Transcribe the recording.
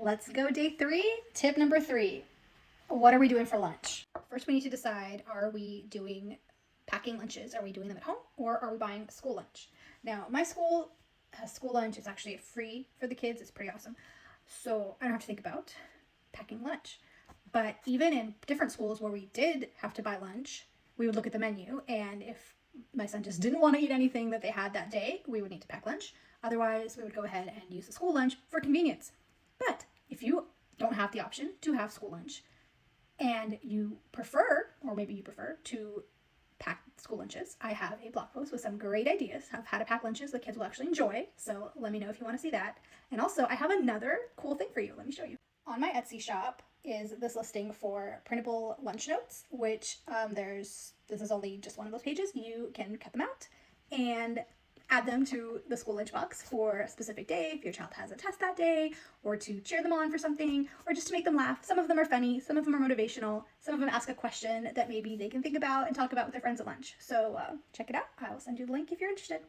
let's go day 3. Tip number 3. What are we doing for lunch? First, we need to decide, are we doing packing lunches? Are we doing them at home or are we buying school lunch? Now, my school has school lunch. It's actually free for the kids. It's pretty awesome. So I don't have to think about packing lunch. But even in different schools where we did have to buy lunch, we would look at the menu, and if my son just didn't want to eat anything that they had that day, we would need to pack lunch. Otherwise, we would go ahead and use the school lunch for convenience. But if you don't have the option to have school lunch and you prefer, or maybe you prefer, to pack school lunches, I have a blog post with some great ideas of how to pack lunches the kids will actually enjoy. So let me know if you want to see that. And also, I have another cool thing for you. Let me show you. On my Etsy shop is this listing for printable lunch notes, which this is only just one of those pages. You can cut them out and add them to the school lunchbox for a specific day, if your child has a test that day, or to cheer them on for something, or just to make them laugh. Some of them are funny, some of them are motivational, some of them ask a question that maybe they can think about and talk about with their friends at lunch. So check it out. I will send you the link if you're interested.